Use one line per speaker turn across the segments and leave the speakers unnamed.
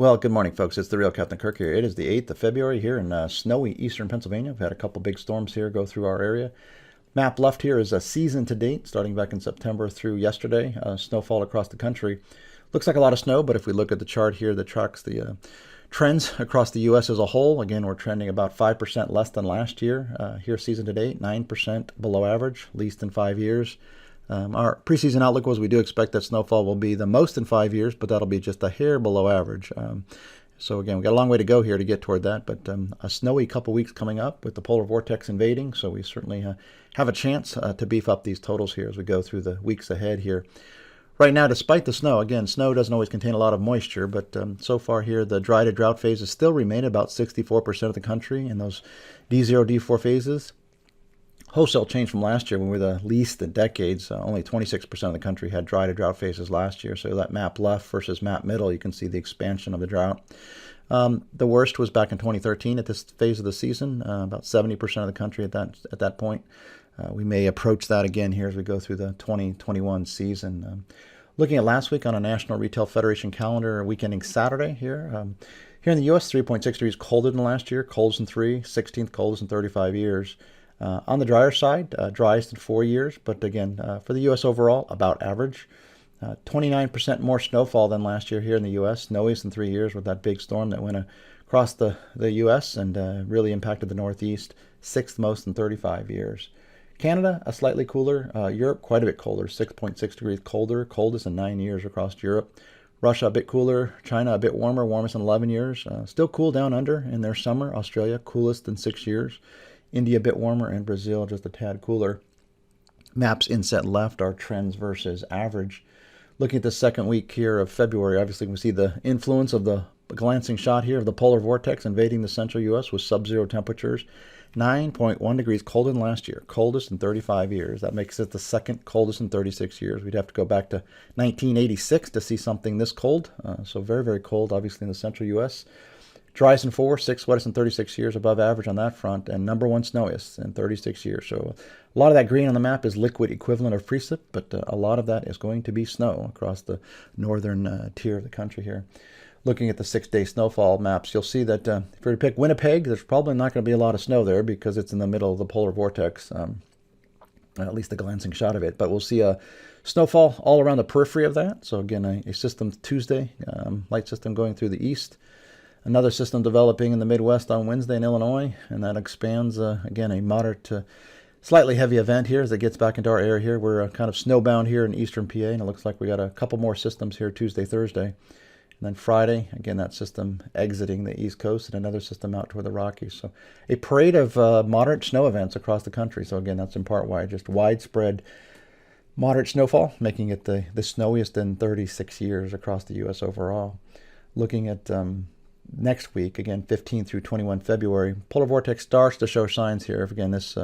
Well, good morning, folks. It's the real Captain Kirk here. It is the 8th of February here in snowy eastern Pennsylvania. We've had a couple big storms here go through our area. Map left here is a season to date, starting back in September through yesterday. Snowfall across the country. Looks like a lot of snow, but if we look at the chart here that tracks the trends across the U.S. as a whole, again, we're trending about 5% less than last year. Here, season to date, 9% below average, least in 5 years. Our preseason outlook was we do expect that snowfall will be the most in 5 years, but that'll be just a hair below average. So again, we got a long way to go here to get toward that, but a snowy couple weeks coming up with the polar vortex invading, so we certainly have a chance to beef up these totals here as we go through the weeks ahead here. Right now, despite the snow, again, snow doesn't always contain a lot of moisture, but so far here, the dry to drought phases still remain about 64% of the country in those D0, D4 phases. Wholesale change from last year when we were the least in decades. Only 26% of the country had dry to drought phases last year. So that map left versus map middle, you can see the expansion of the drought. The worst was back in 2013 at this phase of the season, about 70% of the country at that point. We may approach that again here as we go through the 2021 season. Looking at last week on a National Retail Federation calendar, week ending Saturday here. Here in the U.S., 3.6 degrees colder than last year, coldest in 16th coldest in 35 years. On the drier side, driest in 4 years, but again, for the U.S. overall, about average. 29% more snowfall than last year here in the U.S., snowiest in 3 years with that big storm that went across the U.S. and really impacted the Northeast, 6th most in 35 years. Canada, a slightly cooler. Europe, quite a bit colder, 6.6 degrees colder, coldest in 9 years across Europe. Russia, a bit cooler. China, a bit warmer, warmest in 11 years. Still cool down under in their summer. Australia, coolest in 6 years. India a bit warmer, and Brazil just a tad cooler. Maps inset left are trends versus average. Looking at the second week here of February, obviously we see the influence of the glancing shot here of the polar vortex invading the central U.S. with sub-zero temperatures. 9.1 degrees colder than last year, coldest in 35 years. That makes it the second coldest in 36 years. We'd have to go back to 1986 to see something this cold. So very, very cold, obviously, in the central U.S. Driest in 4, 6th wettest in 36 years, above average on that front, and number 1 snowiest in 36 years. So a lot of that green on the map is liquid equivalent of precip, but a lot of that is going to be snow across the northern tier of the country here. Looking at the 6-day snowfall maps, you'll see that if you were to pick Winnipeg, there's probably not going to be a lot of snow there because it's in the middle of the polar vortex, at least the glancing shot of it. But we'll see a snowfall all around the periphery of that. So again, a system Tuesday, light system going through the east. Another system developing in the Midwest on Wednesday in Illinois, and that expands, again, a moderate to slightly heavy event here as it gets back into our area here. We're kind of snowbound here in eastern PA, and it looks like we got a couple more systems here Tuesday, Thursday. And then Friday, again, that system exiting the East Coast and another system out toward the Rockies. So a parade of moderate snow events across the country. So again, that's in part why just widespread moderate snowfall, making it the snowiest in 36 years across the U.S. overall. Looking at next week, again, 15 through 21 February, polar vortex starts to show signs here. Again, this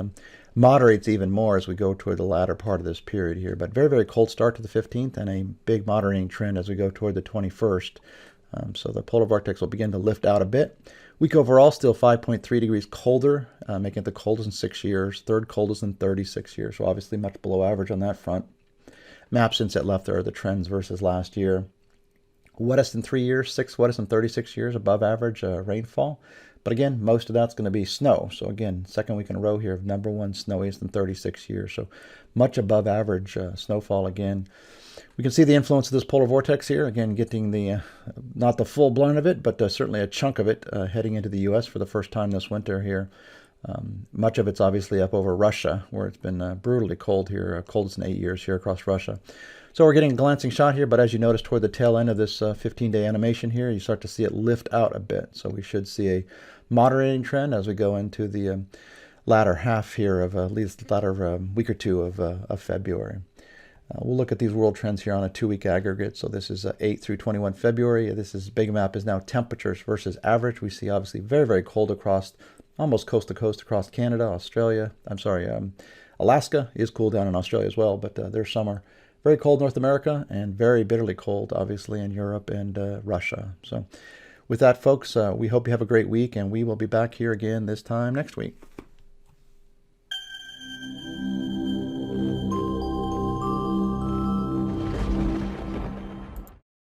moderates even more as we go toward the latter part of this period here. But very, very cold start to the 15th and a big moderating trend as we go toward the 21st. So the polar vortex will begin to lift out a bit. Week overall, still 5.3 degrees colder, making it the coldest in 6 years, third coldest in 36 years. So obviously much below average on that front. Maps inset left there are the trends versus last year. Wettest in 3 years, 6th wettest in 36 years, above average rainfall. But again, most of that's going to be snow. So again, second week in a row here of number 1 snowiest in 36 years. So much above average snowfall again. We can see the influence of this polar vortex here. Again, getting the, not the full blunt of it, but certainly a chunk of it heading into the U.S. for the first time this winter here. Much of it's obviously up over Russia, where it's been brutally cold here, coldest in 8 years here across Russia. So we're getting a glancing shot here, but as you notice toward the tail end of this 15-day animation here, you start to see it lift out a bit. So we should see a moderating trend as we go into the latter half here of at least the latter week or two of February. We'll look at these world trends here on a 2-week aggregate. So this is 8 through 21 February. This is big map is now temperatures versus average. We see obviously very, very cold across almost coast to coast across Canada, Australia. Alaska is cool down in Australia as well, but their summer. Very cold North America and very bitterly cold, obviously, in Europe and Russia. So with that, folks, we hope you have a great week, and we will be back here again this time next week.